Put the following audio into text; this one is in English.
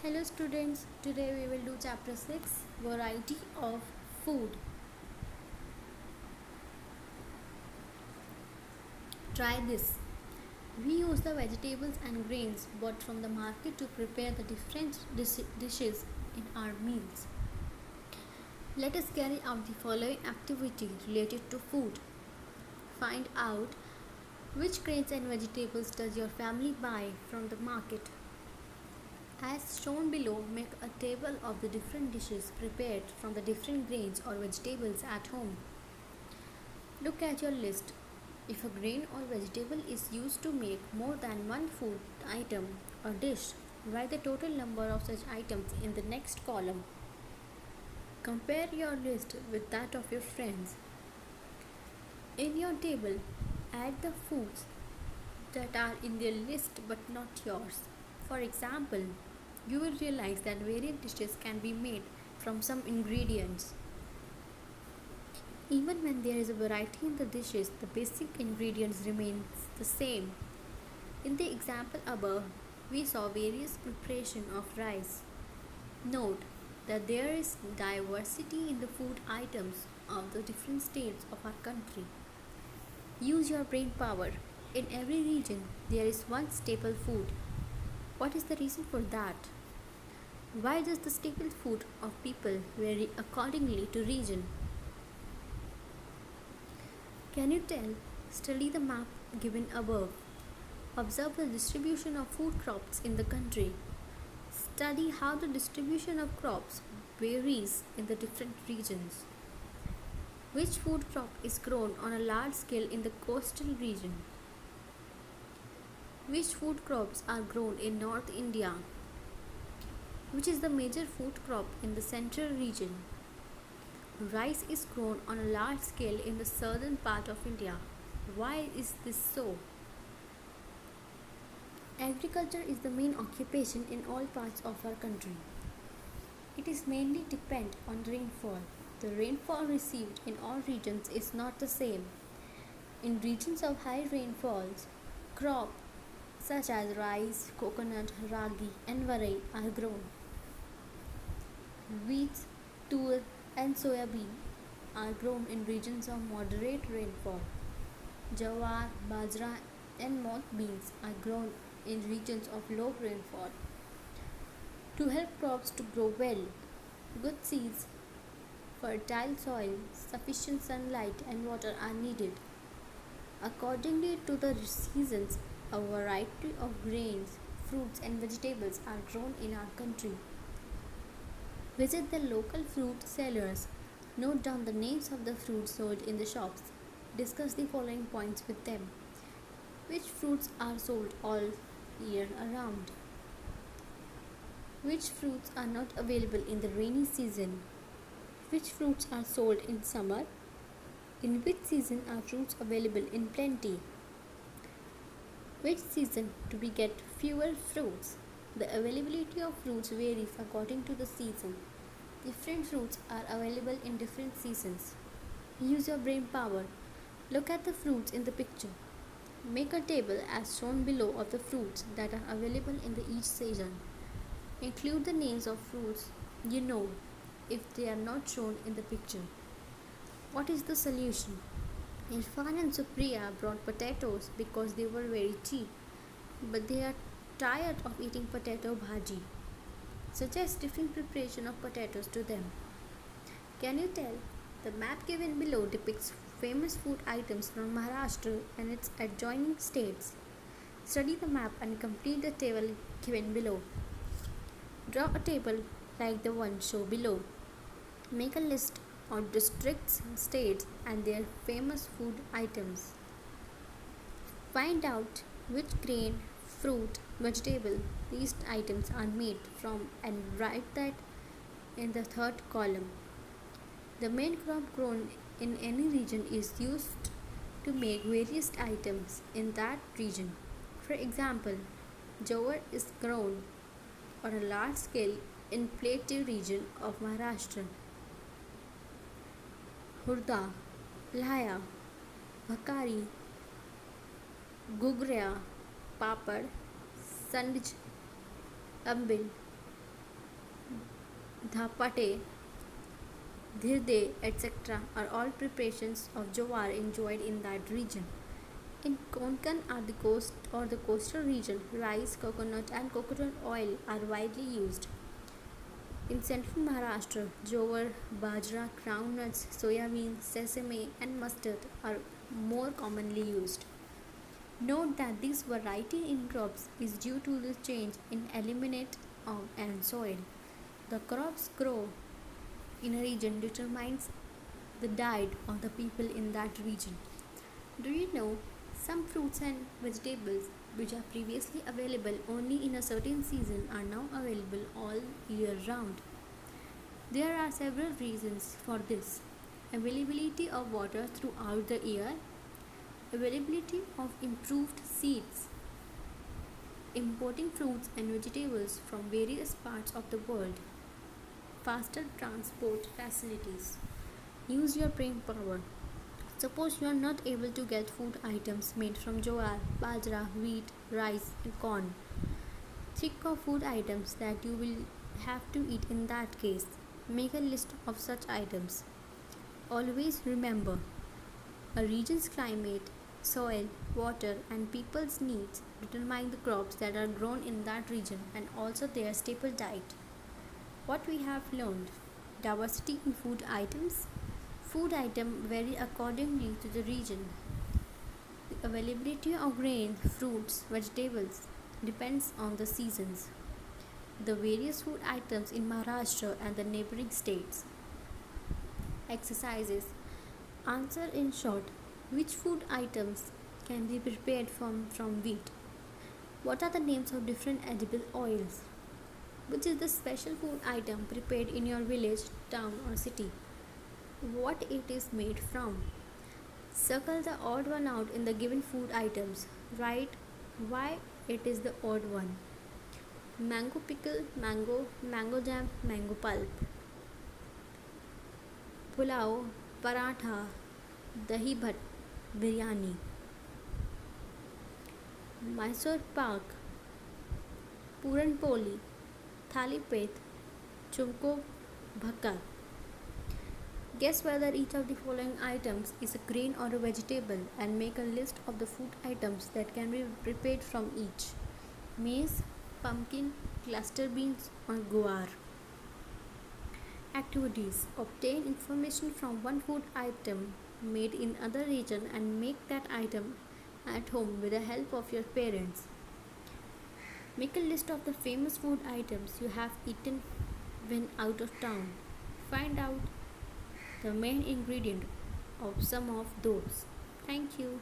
Hello students, today we will do chapter 6 Variety of Food. Try this. We use the vegetables and grains bought from the market to prepare the different dishes in our meals. Let us carry out the following activity related to food. Find out which grains and vegetables does your family buy from the market. As shown below, make a table of the different dishes prepared from the different grains or vegetables at home. Look at your list. If a grain or vegetable is used to make more than one food item or dish, write the total number of such items in the next column. Compare your list with that of your friends. In your table, add the foods that are in their list but not yours. For example, you will realize that various dishes can be made from some ingredients. Even when there is a variety in the dishes, the basic ingredients remains the same. In the example above, we saw various preparation of rice. Note that there is diversity in the food items of the different states of our country. Use your brain power. In every region, there is one staple food. What is the reason for that? Why does the staple food of people vary accordingly to region? Can you tell? Study the map given above. Observe the distribution of food crops in the country. Study how the distribution of crops varies in the different regions. Which food crop is grown on a large scale in the coastal region? Which food crops are grown in North India? Which is the major food crop in the central region? Rice is grown on a large scale in the southern part of India. Why is this so? Agriculture is the main occupation in all parts of our country. It is mainly dependent on rainfall. The rainfall received in all regions is not the same. In regions of high rainfalls, crops such as rice, coconut, ragi and varai are grown. Wheat, tur and soybean are grown in regions of moderate rainfall. Jawar, bajra and moth beans are grown in regions of low rainfall. To help crops to grow well, good seeds, fertile soil, sufficient sunlight and water are needed. Accordingly to the seasons, a variety of grains, fruits and vegetables are grown in our country. Visit the local fruit sellers. Note down the names of the fruits sold in the shops. Discuss the following points with them. Which fruits are sold all year around? Which fruits are not available in the rainy season? Which fruits are sold in summer? In which season are fruits available in plenty? Which season do we get fewer fruits? The availability of fruits varies according to the season. Different fruits are available in different seasons. Use your brain power. Look at the fruits in the picture. Make a table as shown below of the fruits that are available in each season. Include the names of fruits you know if they are not shown in the picture. What is the solution? Irfan and Supriya brought potatoes because they were very cheap, but they are tired of eating potato bhaji. Suggest different preparation of potatoes to them. Can you tell? The map given below depicts famous food items from Maharashtra and its adjoining states. Study the map and complete the table given below. Draw a table like the one shown below. Make a list of districts, states and their famous food items. Find out which grain, fruit, vegetable these items are made from and write that in the third column. The main crop grown in any region is used to make various items in that region. For example, jowar is grown on a large scale in plateau region of Maharashtra. Hurda, Lhaya, Bhakari, Gugria, Papad, Sandwich, Ambil, dhapate, dhirde, etc. are all preparations of jowar enjoyed in that region. In Konkan or the coastal region, rice, coconut and coconut oil are widely used. In central Maharashtra, jowar, bajra, groundnuts, soya bean, sesame and mustard are more commonly used. Note that this variety in crops is due to the change in element of and soil. The crops grow in a region determines the diet of the people in that region. Do you know some fruits and vegetables which are previously available only in a certain season are now available all year round? There are several reasons for this. Availability of water throughout the year, availability of improved seeds, importing fruits and vegetables from various parts of the world, faster transport facilities. Use your brain power. Suppose you are not able to get food items made from jowar, bajra, wheat, rice, and corn. Think of food items that you will have to eat in that case. Make a list of such items. Always remember a region's climate, soil, water, and people's needs determine the crops that are grown in that region and also their staple diet. What we have learned: diversity in food items. Food items vary accordingly to the region. The availability of grain, fruits, vegetables depends on the seasons. The various food items in Maharashtra and the neighboring states. Exercises. Answer in short. Which food items can be prepared from wheat? What are the names of different edible oils? Which is the special food item prepared in your village, town or city? What it is made from? Circle the odd one out in the given food items. Write why it is the odd one. Mango pickle, mango jam, mango pulp. Pulao, paratha, dahi bhat, biryani. Mysore pak, puran poli, thali peth, chumko bhakka. Guess whether each of the following items is a grain or a vegetable and make a list of the food items that can be prepared from each. Maize, pumpkin, cluster beans or guar. Activities. Obtain information from one food item made in other region and make that item at home with the help of your parents. Make a list of the famous food items you have eaten when out of town. Find out the main ingredient of some of those. Thank you.